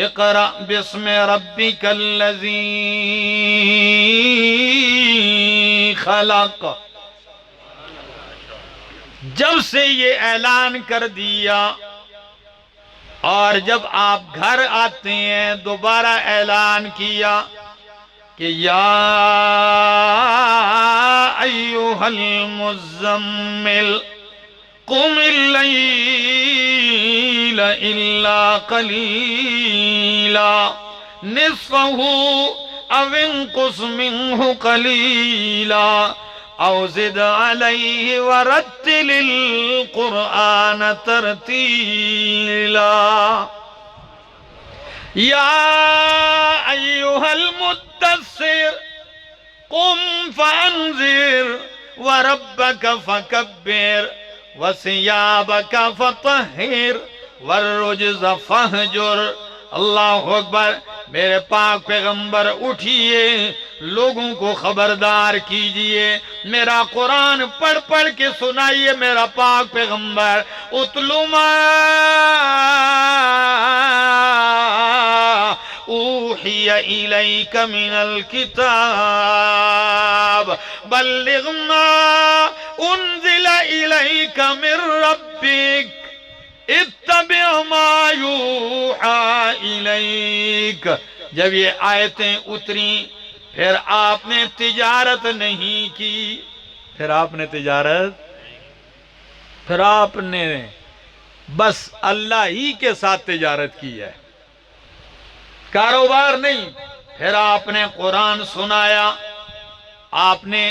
اقرأ بسم ربک الذی خلق۔ جب سے یہ اعلان کر دیا اور جب آپ گھر آتے ہیں دوبارہ اعلان کیا کہ یا ایھا المزمل قم اللیل الا قلیلا نصفہ او انقص منہ قلیلا او زد علیہ ورتل القرآن ترتیلا۔ یا ایھا المدثر قم فانذر وربک فکبر وثیابک فطہر والرجز فہجر۔ اللہ اکبر۔ میرے پاک پیغمبر اٹھئے، لوگوں کو خبردار کیجئے، میرا قرآن پڑھ پڑھ کے سنائیے۔ میرا پاک پیغمبر اتلو ما اوحی الیک من الکتاب بلغ ما انزل الیک من ربک اتبع ما یوحی الیک۔ جب یہ آیتیں اتریں پھر آپ نے تجارت نہیں کی، پھر آپ نے بس اللہ ہی کے ساتھ تجارت کی ہے، کاروبار نہیں۔ پھر آپ نے قرآن سنایا۔ آپ نے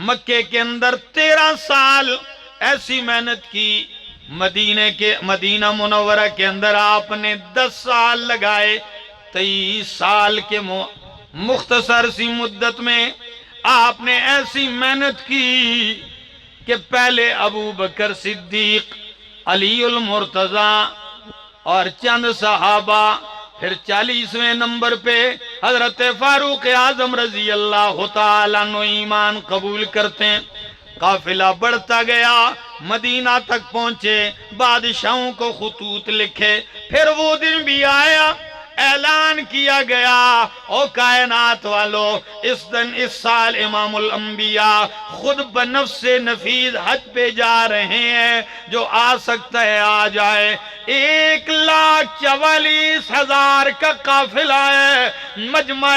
مکے کے اندر 13 سال ایسی محنت کی، مدینہ منورہ کے اندر آپ نے 10 سال لگائے۔ 23 سال کے مختصر سی مدت میں آپ نے ایسی محنت کی کہ پہلے ابو بکر صدیق، علی المرتضیٰ اور چند صحابہ، پھر 40ویں نمبر پہ حضرت فاروق اعظم رضی اللہ تعالیٰ عنہ ایمان قبول کرتے ہیں۔ قافلہ بڑھتا گیا، مدینہ تک پہنچے، بادشاہوں کو خطوط لکھے۔ پھر وہ دن بھی آیا، اعلان کیا گیا، او کائنات والو، اس سال امام الانبیاء خود بنفس نفیس حج پہ جا رہے ہیں، جو آ سکتا ہے آ جائے۔ 1,44,000 کا قافلہ ہے، مجمع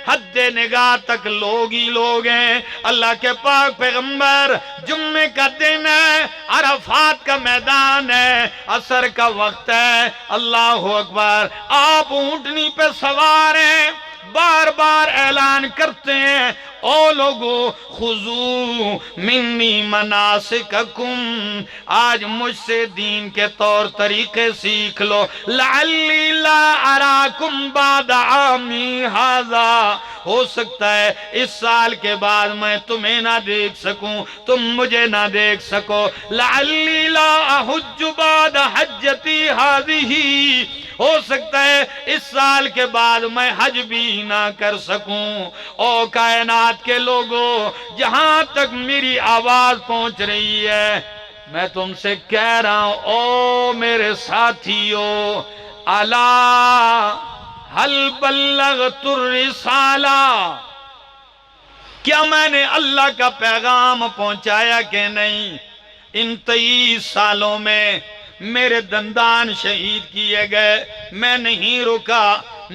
حد نگاہ تک لوگ ہی لوگ ہیں۔ اللہ کے پاک پیغمبر، جمعے کا دن ہے، عرفات کا میدان ہے، عصر کا وقت ہے، اللہ اکبر، آپ اونٹنی پہ سوار ہیں، بار بار اعلان کرتے ہیں، او لوگو خذو منی مناسککم، آج مجھ سے دین کے طور طریقے سیکھ لو، لعلی لا اراکم بعد عامی ھذا، ہو سکتا ہے اس سال کے بعد میں تمہیں نہ دیکھ سکوں، تم مجھے نہ دیکھ سکو، لعلی لا احج بعد حجتی ھذہ، ہو سکتا ہے اس سال کے بعد میں حج بھی نہ کر سکوں۔ او کائنات کے لوگوں، جہاں تک میری آواز پہنچ رہی ہے، میں تم سے کہہ رہا ہوں، او میرے ساتھیو، الا هل بلغت الرسالہ، کیا میں نے اللہ کا پیغام پہنچایا کہ نہیں؟ ان 23 سالوں میں میرے دندان شہید کیے گئے، میں نہیں رکا،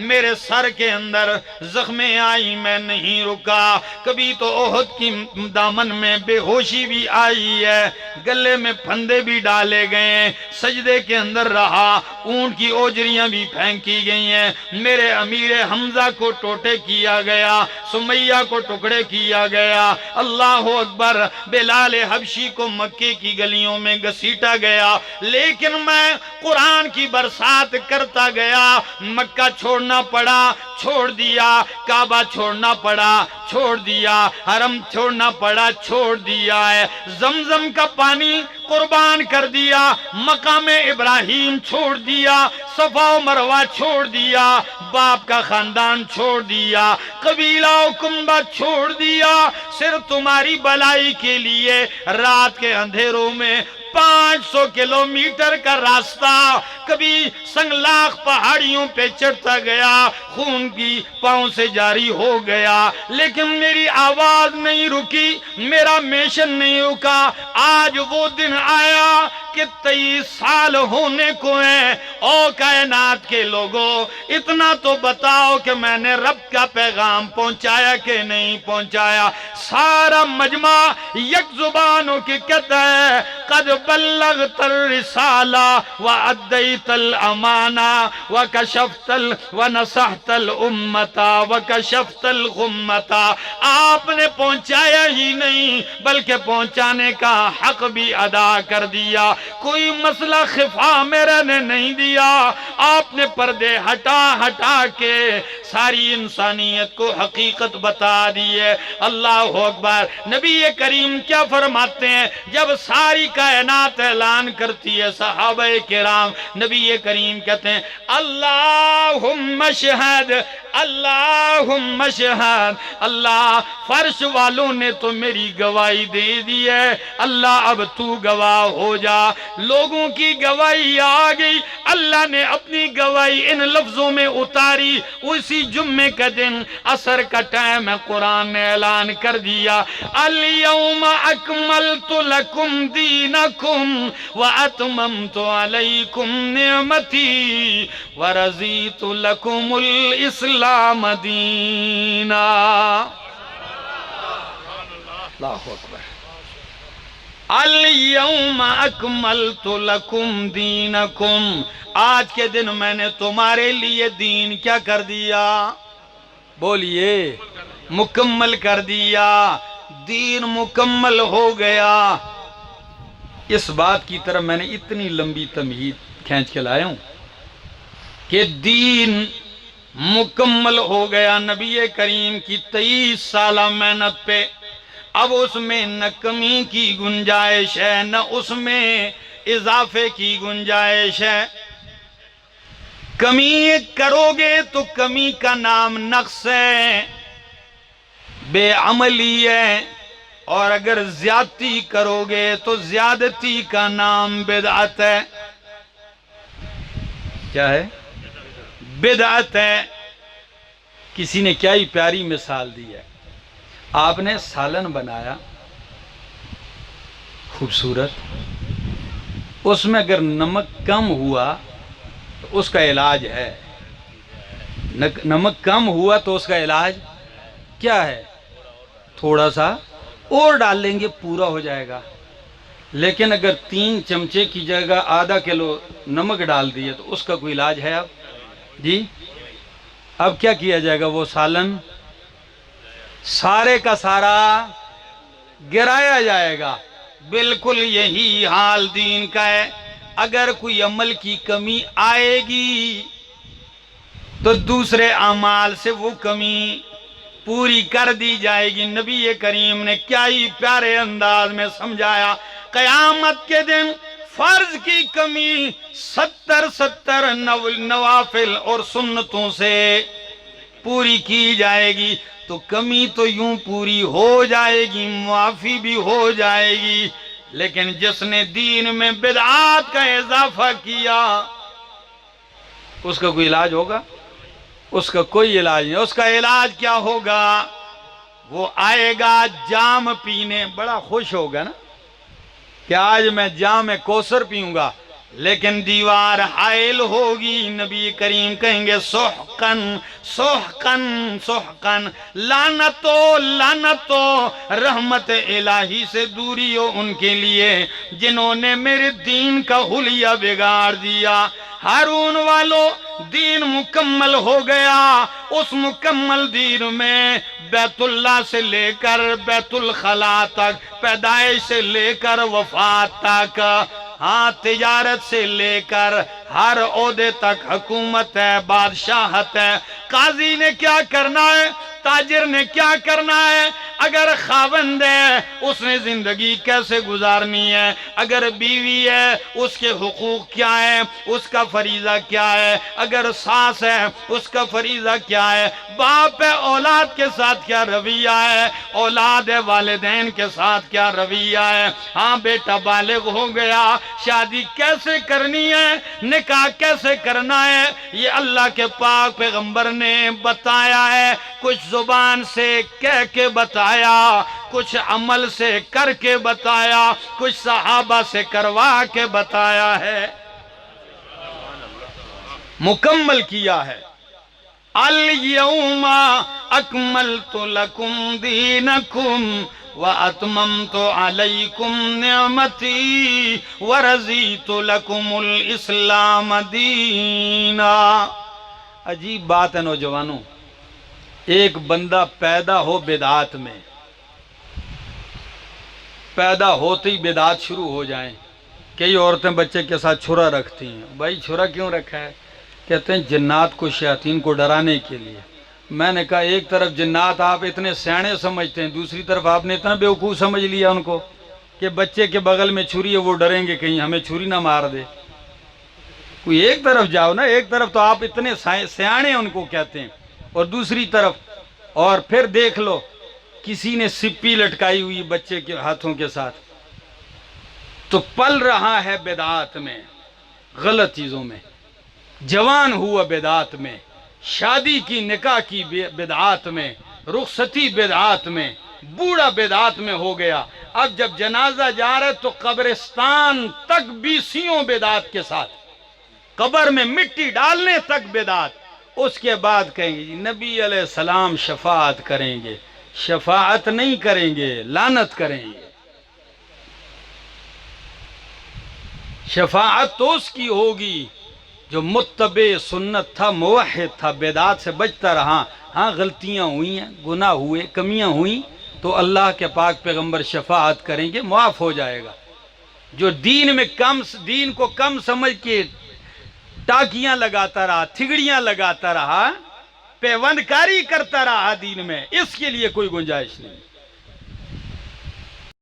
میرے سر کے اندر زخمیں آئی، میں نہیں رکا، کبھی تو احد کی دامن میں بے ہوشی بھی آئی ہے، گلے میں پھندے بھی ڈالے گئے ہیں، سجدے کے اندر رہا، اونٹ کی اوجریاں بھی پھینکی گئی ہیں، میرے امیر حمزہ کو ٹوٹے کیا گیا، سمیہ کو ٹکڑے کیا گیا، اللہ اکبر، بلال حبشی کو مکے کی گلیوں میں گھسیٹا گیا، لیکن میں قرآن کی برسات کرتا گیا۔ مکہ چھوڑنا پڑا، چھوڑ دیا، کعبہ چھوڑنا پڑا، چھوڑ دیا، حرم چھوڑنا پڑا، چھوڑ دیا ہے، زمزم کا پانی قربان کر دیا، مقام ابراہیم چھوڑ دیا، صفا و مروہ چھوڑ دیا، باپ کا خاندان چھوڑ دیا، قبیلہ و کنبہ چھوڑ دیا، صرف تمہاری بلائی کے لیے رات کے اندھیروں میں 500 کلومیٹر کا راستہ کبھی سنگلاخ پہاڑیوں پہ چڑھتا گیا، خون کی پاؤں سے جاری ہو گیا، لیکن میری آواز نہیں رکی، میرا میشن نہیں رکا۔ آج وہ دن آیا کہ 23 سال ہونے کو ہیں۔ او کائنات کے لوگوں، اتنا تو بتاؤ کہ میں نے رب کا پیغام پہنچایا کہ نہیں پہنچایا؟ سارا مجمع یک زبان ہو کے کہتا ہے قد بلغت الرسالہ وادیت الامانہ وکشفت ونصحت الامتا وکشفت الغمتا۔ آپ نے پہنچایا ہی نہیں بلکہ پہنچانے کا حق بھی ادا کر دیا، کوئی مسئلہ خفا میرے نے نہیں دیا۔ آپ نے پردے ہٹا ہٹا کے ساری انسانیت کو حقیقت بتا دی ہے۔ اللہ اکبر۔ نبی کریم کیا فرماتے ہیں جب ساری کائنات اعلان کرتی ہے؟ صحابہ کرام، نبی کریم کہتے ہیں اللہم اشہد، اللہم اشہد، اللہ فرش والوں نے تو میری گواہی دے دی ہے، اللہ اب تو گواہ ہو جا۔ لوگوں کی گواہی آ گئی، اللہ نے اپنی گواہی ان لفظوں میں اتاری۔ اسی جمعے کا دن عصر کا ٹائم ہے، قرآن نے اعلان کر دیا الیوم اکملت لکم دینکم واتممت علیکم نعمتی ورضیت لکم الاسلام دینا۔ اللہ اکبر۔ الیوم اکملت لکم دینکم، آج کے دن میں نے تمہارے لیے دین کیا کر دیا؟ بولیے، مکمل کر دیا۔ دین مکمل ہو گیا۔ اس بات کی طرف میں نے اتنی لمبی تمہید کھینچ کے لایا ہوں کہ دین مکمل ہو گیا نبی کریم کی 23 سالہ محنت پہ۔ اب اس میں نہ کمی کی گنجائش ہے، نہ اس میں اضافے کی گنجائش ہے۔ کمی کرو گے تو کمی کا نام نقص ہے، بے عملی ہے، اور اگر زیادتی کرو گے تو زیادتی کا نام بدعت ہے۔ کیا ہے؟ بدعت ہے۔ کسی نے کیا ہی پیاری مثال دی ہے، آپ نے سالن بنایا خوبصورت، اس میں اگر نمک کم ہوا تو اس کا علاج ہے، نمک کم ہوا تو اس کا علاج کیا ہے؟ تھوڑا سا اور ڈال لیں گے پورا ہو جائے گا۔ لیکن اگر 3 چمچے کی جگہ آدھا کلو نمک ڈال دیے تو اس کا کوئی علاج ہے؟ اب جی اب کیا کیا جائے گا؟ وہ سالن سارے کا سارا گرایا جائے گا۔ بالکل یہی حال دین کا ہے۔ اگر کوئی عمل کی کمی آئے گی تو دوسرے اعمال سے وہ کمی پوری کر دی جائے گی۔ نبی کریم نے کیا ہی پیارے انداز میں سمجھایا، قیامت کے دن فرض کی کمی 70 نوافل اور سنتوں سے پوری کی جائے گی، تو کمی تو یوں پوری ہو جائے گی، معافی بھی ہو جائے گی۔ لیکن جس نے دین میں بدعات کا اضافہ کیا اس کا کوئی علاج ہوگا؟ اس کا کوئی علاج نہیں۔ اس کا علاج کیا ہوگا؟ وہ آئے گا جام پینے، بڑا خوش ہوگا نا کہ آج میں جام کوثر پیوں گا، لیکن دیوار حائل ہوگی۔ نبی کریم کہیں گے سحقن سحقن سحقن، لعنتو لعنتو، رحمت الہی سے دوری ہو ان کے لیے جنہوں نے میرے دین کا حلیہ بگاڑ دیا۔ ہارون والو، دین مکمل ہو گیا۔ اس مکمل دین میں بیت اللہ سے لے کر بیت الخلا تک، پیدائش سے لے کر وفات تک، ہاں تجارت سے لے کر ہر عہدے تک حکومت ہے، بادشاہت ہے۔ قاضی نے کیا کرنا ہے، تاجر نے کیا کرنا ہے، اگر خاوند ہے اس نے زندگی کیسے گزارنی ہے، اگر بیوی ہے اس کے حقوق کیا ہے، اس کا فریضہ کیا ہے، اگر ساس ہے اس کا فریضہ کیا ہے، باپ ہے اولاد کے ساتھ کیا رویہ ہے، اولاد ہے والدین کے ساتھ کیا رویہ ہے۔ ہاں بیٹا بالغ ہو گیا، شادی کیسے کرنی ہے، نکاح کیسے کرنا ہے، یہ اللہ کے پاک پیغمبر نے بتایا ہے۔ کچھ زبان سے کہہ کے بتایا، کچھ عمل سے کر کے بتایا، کچھ صحابہ سے کروا کے بتایا ہے، مکمل کیا ہے۔ الیوم اکملت لکم دینکم واتممت علیکم نعمتی ورضیت لکم الاسلام دینا۔ عجیب بات ہے نوجوانوں، ایک بندہ پیدا ہو بدعات میں، پیدا ہوتے ہی بدعات شروع ہو جائیں۔ کئی عورتیں بچے کے ساتھ چھرا رکھتی ہیں۔ بھائی چھرا کیوں رکھا ہے؟ کہتے ہیں جنات کو، شیاطین کو ڈرانے کے لیے۔ میں نے کہا ایک طرف جنات آپ اتنے سیانے سمجھتے ہیں، دوسری طرف آپ نے اتنا بیوقوف سمجھ لیا ان کو کہ بچے کے بغل میں چھری ہے، وہ ڈریں گے کہیں ہمیں چھری نہ مار دے۔ کوئی ایک طرف جاؤ نا، ایک طرف تو آپ اتنے سیانے ان کو کہتے ہیں، اور دوسری طرف اور پھر دیکھ لو کسی نے سپی لٹکائی ہوئی بچے کے ہاتھوں کے ساتھ، تو پل رہا ہے بدعات میں، غلط چیزوں میں، جوان ہوا بدعات میں، شادی کی نکاح کی بدعات میں، رخصتی بدعات میں، بوڑھا بدعات میں ہو گیا۔ اب جب جنازہ جا رہا ہے تو قبرستان تک بھی سیوں بدعات کے ساتھ، قبر میں مٹی ڈالنے تک بدعات۔ اس کے بعد کہیں گے جی نبی علیہ السلام شفاعت کریں گے، شفاعت نہیں کریں گے، لعنت کریں گے۔ شفاعت تو اس کی ہوگی جو متبع سنت تھا، موحد تھا، بدعات سے بچتا رہا۔ ہاں غلطیاں ہوئی ہیں، گناہ ہوئے، کمیاں ہوئیں، تو اللہ کے پاک پیغمبر شفاعت کریں گے، معاف ہو جائے گا۔ جو دین کو کم سمجھ کے ٹاکیاں لگاتا رہا، تھگڑیاں لگاتا رہا، پیوند کاری کرتا رہا دین میں، اس کے لیے کوئی گنجائش نہیں۔